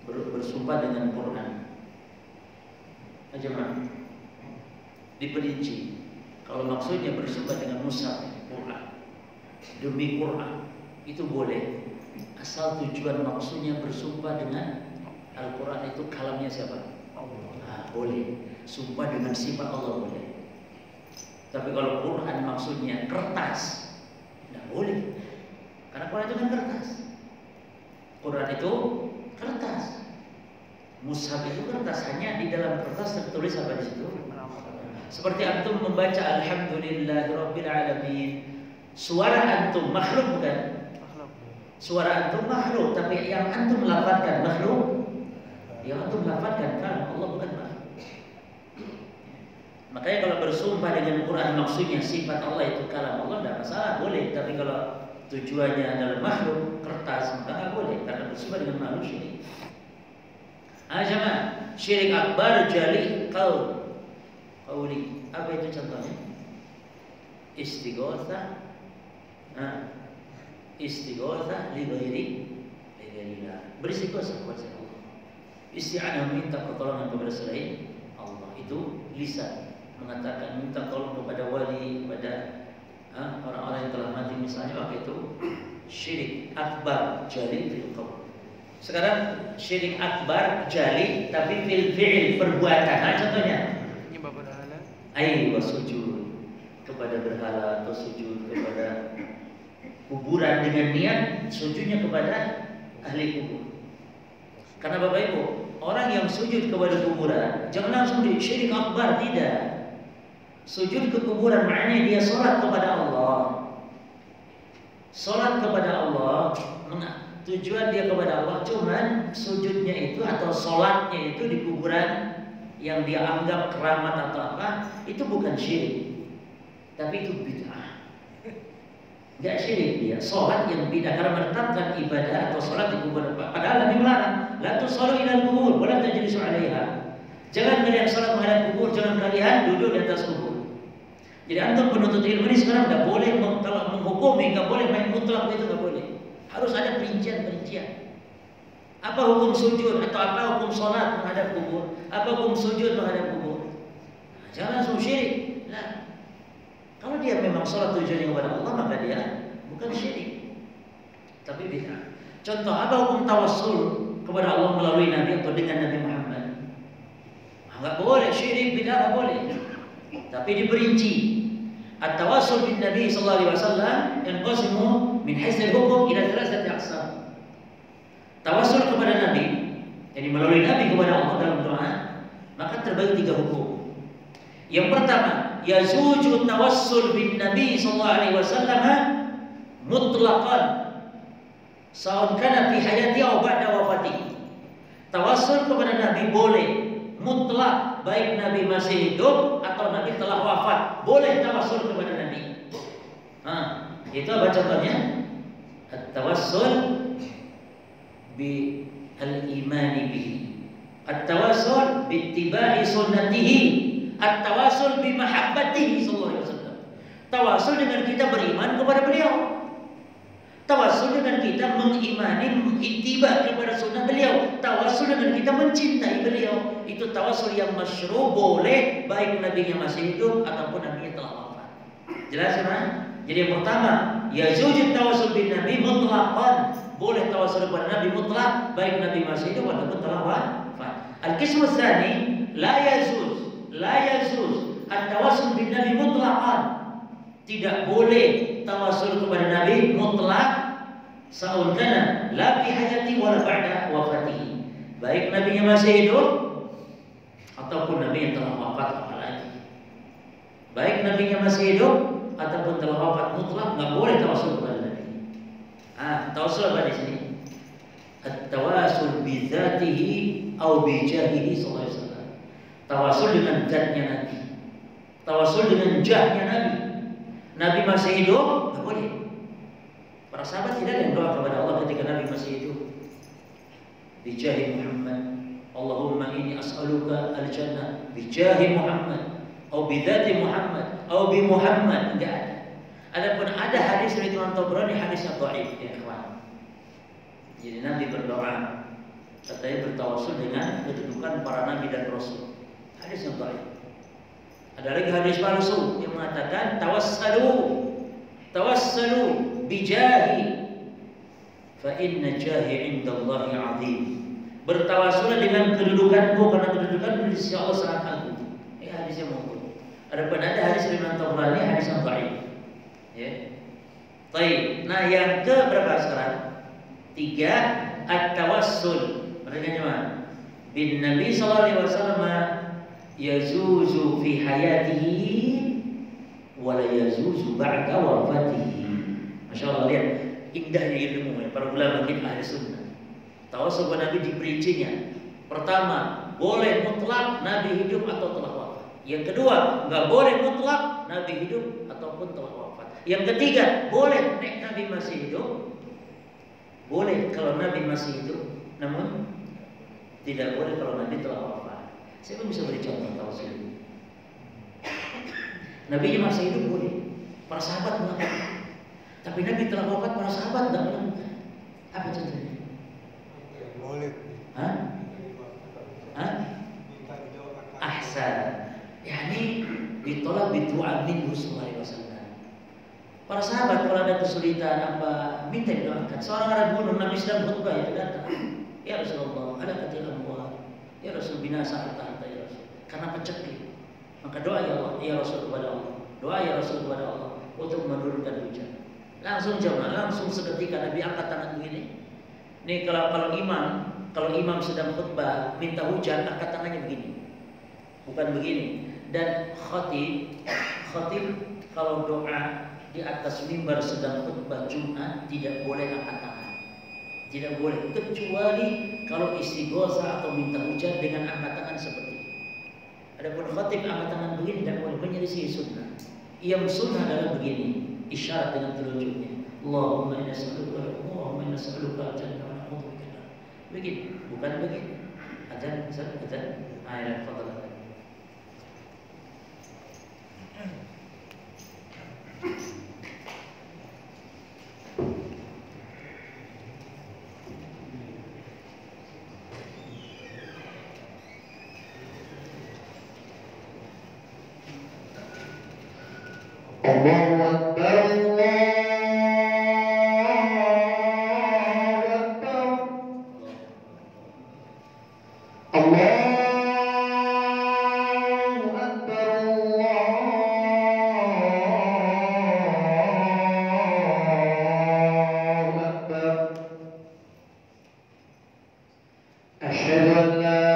Bersumpah dengan Quran. Jemaah, diperinci. Kalau maksudnya bersumpah dengan mushaf Quran, demi Quran, itu boleh. Asal tujuan maksudnya bersumpah dengan Al-Quran itu kalamnya siapa? Allah. Boleh. Sumpah dengan sifat Allah boleh. Tapi kalau Quran maksudnya kertas, tidak boleh. Karena Quran itu kan kertas. Quran itu kertas. Mushaf itu kertas, hanya di dalam kertas tertulis apa di situ? Seperti antum membaca Alhamdulillahirabbil alamin. Suara antum makhluk bukan? Suara antum makhluk, tapi yang antum lafadzkan makhluk. Yang antum lafadzkan kan Allah bukan makhluk. Makanya kalau bersumpah dengan Quran maksudnya sifat Allah itu kalam Allah tidak masalah, boleh. Tapi kalau tujuannya adalah makhluk, kertas, maka tidak boleh karena bersumpah dengan makhluk syirik. Jemaah, syirik akbar jali qauli. Apa itu contohnya? Istighotsah. Istighotsah li ghairillah. Beristighotsah kepada Allah. Isti'anah minta pertolongan kepada selain Allah. Itu lisan mengatakan minta tolong kepada wali, kepada orang-orang yang telah mati misalnya, maka itu syirik akbar jali fil qaul. Sekarang syirik akbar jali tapi fil fi'il perbuatan. Contohnya sujud kepada berhala atau sujud kepada kuburan dengan niat sujudnya kepada ahli kubur. Karena Bapak Ibu, orang yang sujud kepada kuburan jangan langsung di syirik akbar, tidak. Sujud ke kuburan maknanya dia sholat kepada Allah. Sholat kepada Allah, tujuan dia kepada Allah, cuman sujudnya itu atau sholatnya itu di kuburan yang dia anggap keramat atau apa, itu bukan syirik, tapi itu bid'ah. Enggak syirik dia, sholat yang bid'ah karena menetapkan ibadah atau sholat di kuburan. Padahal Nabi melarang, la tusallu ilal kubur, wa la tajlisu 'alaiha. Jangan kalian sholat menghadap kubur, jangan kalian duduk di atas kubur. Jadi antum penuntut ilmu ini sekarang tidak boleh kalau menghukumi, nggak boleh main mutlak, itu nggak boleh. Harus ada perincian. Apa hukum sujud atau apa hukum sholat menghadap kubur? Apa hukum sujud menghadap kubur? Nah, jangan langsung syirik. Nah, kalau dia memang sholat tujuannya kepada Allah, maka dia bukan syirik, tapi bid'ah. Contoh, apa hukum tawassul kepada Allah melalui Nabi atau dengan Nabi Muhammad? Nggak boleh, syirik, bid'ah nggak boleh. Tapi diperinci. At-tawassul bin Nabi sallallahu alaihi wasallam yanqasimu min haitsul hukum ila thalathati aqsam. Tawassul kepada Nabi, jadi melalui Nabi kepada Allah dalam doa, maka terbagi 3 hukum. Yang pertama, yajuzu tawassul bin Nabi sallallahu alaihi wasallam mutlaqan sa'un kana fi hayati aw ba'da wafati. Tawassul kepada Nabi boleh mutlak, baik Nabi masih hidup atau Nabi telah wafat, boleh tawassul kepada Nabi. Itu apa contohnya? At-tawassul bi al-imani bihi, at-tawassul bi ittiba'i sunnatihi, at-tawassul bi mahabbatihi sallallahu alaihi wasallam. Tawassul dengan kita beriman kepada beliau. Tawassul dengan kita mengimani, ittiba kepada sunnah beliau. Tawassul dengan kita mencintai beliau. Itu tawassul yang masyru', boleh baik nabinya masih hidup ataupun nabinya telah wafat. Jelas ya? Jadi yang pertama, yajuzu tawassul bin Nabi mutlaqan, boleh tawassul kepada Nabi mutlak baik Nabi masih hidup ataupun telah wafat. Al-qismu tsani, la yajuz at-tawassul bin Nabi mutlaqan. Tidak boleh tawassul kepada Nabi mutlak sa'un kana la fi hayati wala ba'da wafatihi. Baik nabinya masih hidup ataupun nabi yang telah wafat, apalagi. Baik nabinya masih hidup ataupun telah wafat, mutlak enggak boleh tawassul kepada Nabi. Tawassul apa di sini? At-tawassul bi dzatihi aw bi jahihi sallallahu alaihi wasallam. Tawassul dengan zatnya Nabi. Tawassul dengan jahnya Nabi. Nabi masih hidup, nggak boleh. Para sahabat tidak ada yang doa kepada Allah ketika Nabi masih hidup. Bijahi Muhammad, Allahumma inni as'aluka al-jannah bijahi Muhammad, atau bidzati Muhammad, atau bi Muhammad, enggak ada. Adapun ada hadis dari Imam Tabrani, hadisnya dhaif ya ikhwan. Jadi Nabi berdoa, katanya bertawassul dengan kedudukan para nabi dan rasul. Hadis yang dhaif. Ada lagi hadis palsu yang mengatakan tawassalu bijahi fa inna jahi 'indallahi 'azim. Bertawassul dengan kedudukanku karena kedudukanku di sisi Allah sangat agung. Ini hadis yang mauquf. Adapun ada hadis Imam Tabrani hadis yang dhaif. Ya. Baik. Nah, yang ke berapa sekarang? 3, at-tawassul. Perhatikan jemaah. Bin Nabi sallallahu alaihi wasallam yazuzu fi hayatihi wa la yazuzu ba'da wafatihi. Masyaallah, lihat indahnya ilmu para ulama kita ahli sunnah. Tawassul kepada Nabi diperincinya. Pertama, boleh mutlak Nabi hidup atau telah wafat. Yang kedua, enggak boleh mutlak Nabi hidup ataupun telah wafat. Yang ketiga, boleh Nabi masih hidup. Boleh kalau Nabi masih hidup, namun tidak boleh kalau Nabi telah wafat. Saya pun bisa beri contoh tawassul. Nabi masih hidup boleh, para sahabat melakukan. Tapi Nabi telah wafat, para sahabat tidak melakukan. Apa contohnya? Boleh. Hah? Ahsan. Yani ditolak bidu'a minhu sallallahu alaihi wasallam. Para sahabat kalau ada kesulitan apa minta didoakan. Seorang Arab gunung Nabi sedang khutbah itu datang. Ya Rasulullah, ada katil amwal. Ya Rasul, binasa harta ya Rasul. Karena peceklik. Maka doa ya Allah, ya Rasul kepada Allah. Doa ya Rasul kepada Allah untuk menurunkan hujan. Langsung jemaah, langsung seketika Nabi angkat tangan begini. Nih kalau imam sedang khutbah minta hujan, angkat tangannya begini. Bukan begini. Dan khatib kalau doa di atas mimbar sedang khutbah Jumat tidak boleh angkat tangan. Tidak boleh, kecuali kalau istighosa atau minta hujan dengan angkat tangan seperti ini. Adapun khatib angkat tangan begini tidak boleh, menyelisih sunnah. Yang sunnah adalah begini, isyarat dengan telunjuknya. Allahumma inna nas'aluka al-jannah wa na'udzubika. Begini, bukan begini. Azan. Ayat fadhal. Allahu Akbar, Allahu Akbar, Allahu Akbar. Asyhadu an la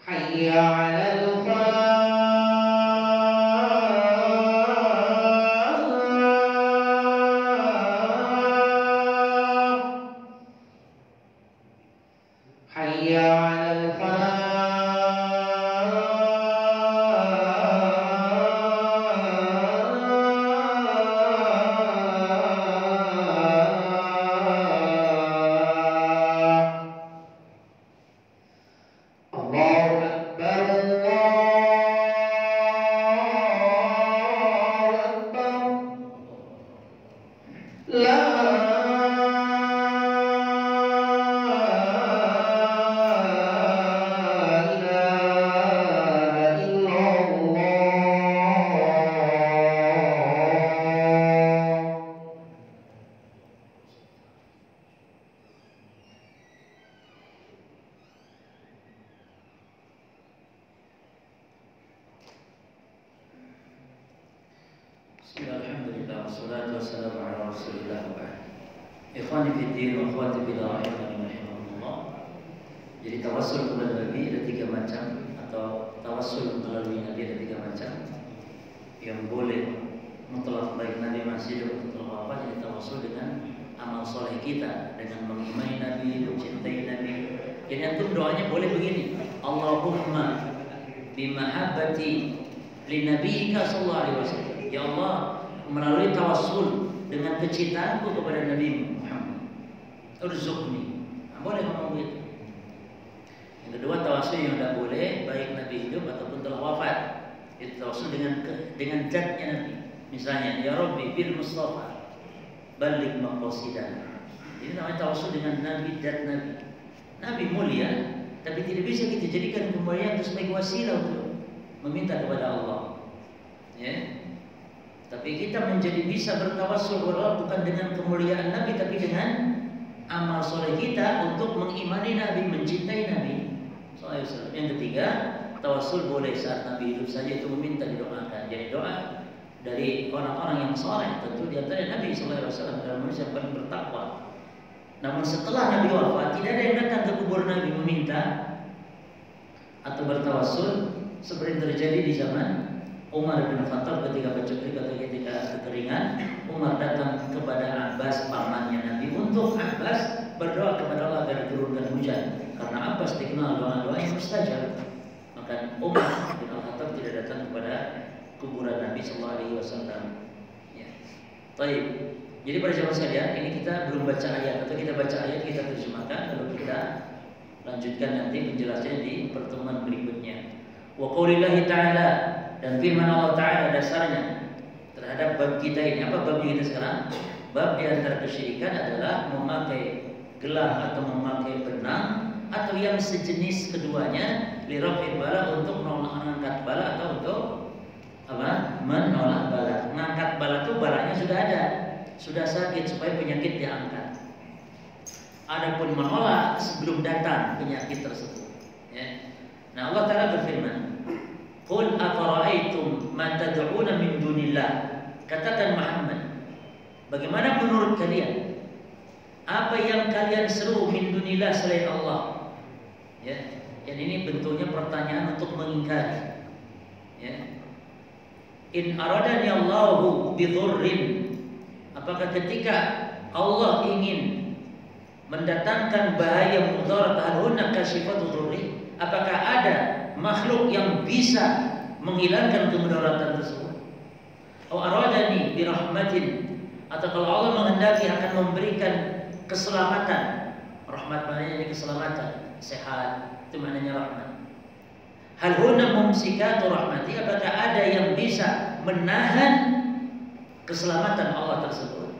حي على الفلاح Bismillahirrahmanirrahim. Wassalatu wassalamu ala Rasulillah wa ba'd. Ikhwani fi din wa akhwati billah rahimahumullah. Jadi tawassul kepada Nabi ada 3 macam, atau tawassul melalui Nabi ada 3 macam. Yang boleh mutlak baik Nabi masih hidup atau apa, jadi tawassul dengan amal soleh kita, dengan mengimani Nabi, mencintai Nabi. Jadi antum doanya boleh begini, Allahumma bimahabbati li nabiyyika sallallahu alaihi wasallam. Ya Allah, melalui tawassul dengan kecintaanku kepada Nabi Muhammad, urzuqni. Boleh ngomong begitu. Yang kedua, tawassul yang tidak boleh baik Nabi hidup ataupun telah wafat. Itu tawassul dengan zatnya Nabi. Misalnya, ya Rabbi bil Mustafa balik maqasidana. Ini namanya tawassul dengan Nabi, zat Nabi. Nabi mulia, tapi tidak bisa kita jadikan kemuliaan itu sebagai wasilah untuk meminta kepada Allah. Ya. Tapi kita menjadi bisa bertawassul kepada Allah bukan dengan kemuliaan Nabi, tapi dengan amal soleh kita untuk mengimani Nabi, mencintai Nabi SAW. Yang ketiga, tawassul boleh saat Nabi hidup saja, itu meminta didoakan. Jadi doa dari orang-orang yang soleh, tentu di antara Nabi SAW adalah manusia yang paling bertakwa. Namun setelah Nabi wafat, tidak ada yang datang ke kubur Nabi meminta atau bertawassul seperti yang terjadi di zaman Umar bin Khattab ketika kekeringan. Umar datang kepada Abbas pamannya Nabi untuk Abbas berdoa kepada Allah agar diturunkan hujan, karena Abbas dikenal doa-doa yang mustajab. Maka Umar bin Khattab tidak datang kepada kuburan Nabi Sallallahu Alaihi Wasallam. Ya. Baik. Jadi pada zaman sekalian, ini kita belum baca ayat, atau kita baca ayat kita terjemahkan, lalu kita lanjutkan nanti penjelasannya di pertemuan berikutnya. Wa qaulillahi ta'ala, dan firman Allah Ta'ala dasarnya terhadap bab kita ini. Apa bab kita sekarang? Bab di antara kesyirikan adalah memakai gelang atau memakai benang atau yang sejenis keduanya lirafil bala, untuk mengangkat bala atau untuk apa? Menolak bala. Mengangkat bala itu balanya sudah ada, sudah sakit supaya penyakit diangkat. Adapun menolak sebelum datang penyakit tersebut. Ya. Nah, Allah Ta'ala berfirman, Qul afara'aitum ma tad'una min dunillah. Katakan Muhammad, bagaimana menurut kalian apa yang kalian seru min dunillah selain Allah? Ya, yang ini bentuknya pertanyaan untuk mengingkari. Ya. In aradani Allahu bidhurrin, apakah ketika Allah ingin mendatangkan bahaya mudarat halunna kashifatu dhurri, apakah ada makhluk yang bisa menghilangkan kemudaratan tersebut? Atau aradani birahmatin, atau kalau Allah menghendaki akan memberikan keselamatan. Rahmat maknanya ini keselamatan, sehat, itu maknanya rahmat. Hal huna mumsikatu rahmati, apakah ada yang bisa menahan keselamatan Allah tersebut?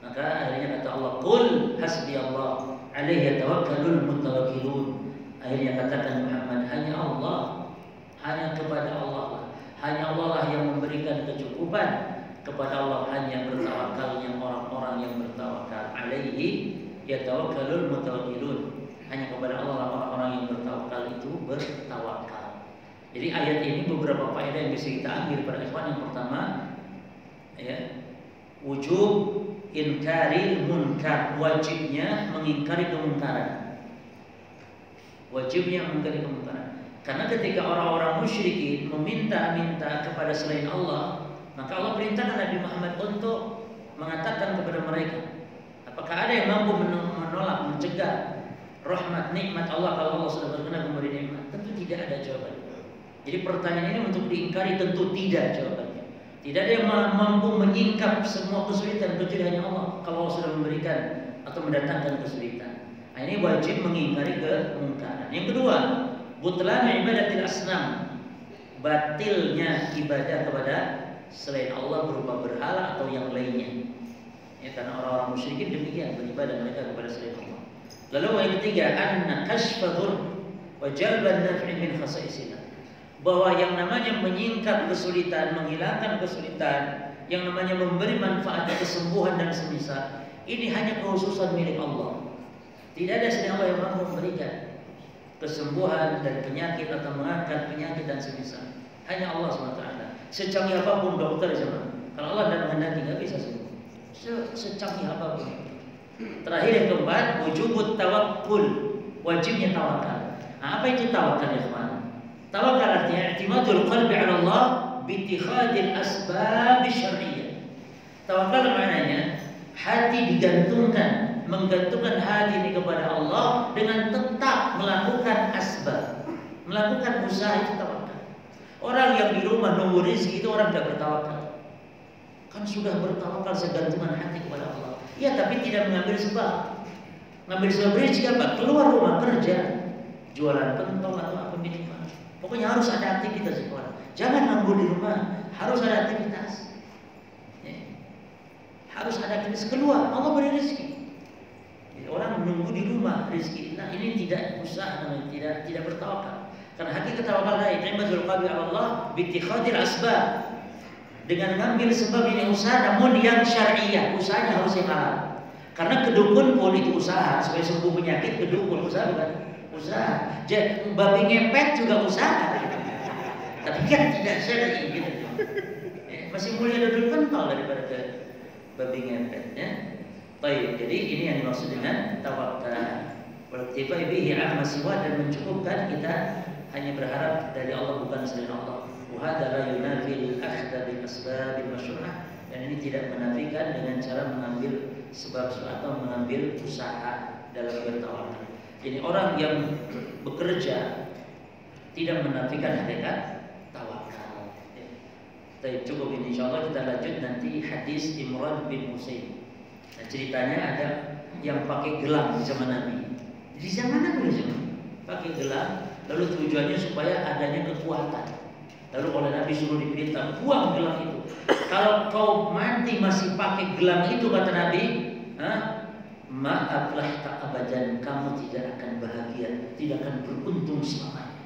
Maka akhirnya kata Allah, Qul hasbi Allah alaihi yatawakkalul mutawakkilun. Akhirnya katakan Muhammad, hanya Allah, hanya kepada Allah, hanya Allah lah yang memberikan kecukupan. Kepada Allah hanya bertawakalnya orang-orang yang bertawakal. Alaihi yatawakkalul mutawakkilun. Hanya kepada Allah lah orang-orang yang bertawakal itu bertawakal. Jadi ayat ini beberapa faedah yang bisa kita ambil pada ikhwan. Yang pertama, ya, wujub inkari munkar, wajibnya mengingkari kemungkaran. Wajibnya mengingkari kemungkaran. Karena ketika orang-orang musyrikin meminta-minta kepada selain Allah, maka Allah perintahkan Nabi Muhammad untuk mengatakan kepada mereka, apakah ada yang mampu menolak, mencegah rahmat, nikmat Allah kalau Allah sudah berkenan memberi nikmat? Tentu tidak ada jawabannya. Jadi pertanyaan ini untuk diingkari, tentu tidak jawabannya. Tidak ada yang mampu menyingkap semua kesulitan kecuali hanya Allah kalau Allah sudah memberikan atau mendatangkan kesulitan. Nah, ini wajib mengingkari kemungkaran. Yang kedua, butlan ibadatil asnam, batilnya ibadah kepada selain Allah berupa berhala atau yang lainnya. Ya, karena orang-orang musyrikin demikian beribadah mereka kepada selain Allah. Lalu yang ketiga, anna kashfadur wa jalban naf'i min khasaisillah, bahwa yang namanya menyingkap kesulitan, menghilangkan kesulitan, yang namanya memberi manfaat, kesembuhan dan semisal, ini hanya kekhususan milik Allah. Tidak ada selain Allah yang mampu memberikan kesembuhan dan penyakit atau mengangkat penyakit dan semisal. Hanya Allah SWT. Secanggih apapun dokter zaman, Kalau Allah tidak menghendaki nggak bisa sembuh. Secanggih apapun. Terakhir yang keempat, wujubut tawakkul, wajibnya tawakal. Nah, apa itu tawakal ya teman? Tawakal artinya i'timadul qalbi 'ala Allah bi ittikhadil asbab syar'iyyah. Tawakal maknanya hati digantungkan, menggantungkan hati ini kepada Allah dengan tetap melakukan asbab, melakukan usaha, itu tawakal. Orang yang di rumah nunggu rezeki itu orang tidak bertawakal. Kan sudah bertawakal segantungan hati kepada Allah. Ya, tapi tidak mengambil sebab. Mengambil sebab rezeki apa? Keluar rumah kerja, jualan pentol atau apa minimal. Pokoknya harus ada aktivitas di luar. Jangan nganggur di rumah, harus ada aktivitas. Ya. Harus ada aktivitas keluar. Allah beri rezeki. Jadi orang menunggu di rumah rezeki. Nah, ini tidak usaha namanya, tidak bertawakal. Karena hakikat tawakal adalah i'timadul qalbi 'ala Allah bi ittikhadil asbab. Dengan mengambil sebab ini usaha, namun yang syar'iyyah, usahanya harus yang halal. Karena kedukun pun itu usaha, supaya sembuh penyakit kedukun usaha bukan? Usaha. Jadi babi ngepet juga usaha. Tapi kan tidak syar'i gitu. Masih mulia dodol pentol daripada ke babi ngepet ya. Baik, jadi ini yang dimaksud dengan tawakal. Berarti bihi amma siwa, dan mencukupkan kita hanya berharap dari Allah bukan selain Allah. Wahada la yunafil akhda bil asbabil masyru'ah, dan ini tidak menafikan dengan cara mengambil sebab atau mengambil usaha dalam bertawakal. Jadi orang yang bekerja tidak menafikan hakikat tawakal. Baik, cukup ini, insyaallah kita lanjut nanti hadis Imran bin Husain. Nah, ceritanya ada yang pakai gelang di zaman Nabi. Di zaman Nabi pakai gelang, lalu tujuannya supaya adanya kekuatan. Lalu oleh Nabi suruh diperintah buang gelang itu. Kalau kau mati masih pakai gelang itu, kata Nabi, maaflah tak abadan, kamu tidak akan bahagia, tidak akan beruntung selamanya.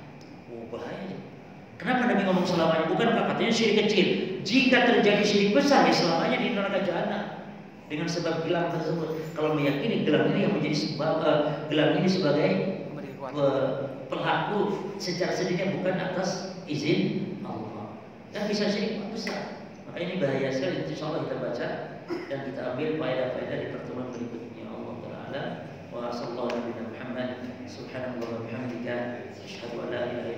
Oh, bahaya. Kenapa Nabi ngomong selamanya? Bukankah katanya syirik kecil? Jika terjadi syirik besar, ya selamanya di neraka jahanam. Dengan sebab gelang tersebut. Kalau meyakini gelang ini yang menjadi sebab, gelang ini sebagai pelaku secara sendirinya, bukan atas izin Allah, dan bisa syirik besar. Maka ini bahaya sekali. Insyaallah kita baca dan kita ambil faedah-faedah di pertemuan berikutnya. Allah Taala wa sallallahu alaihi wa sallam. Subhanallah wa bihamdika, asyhadu an la ilaha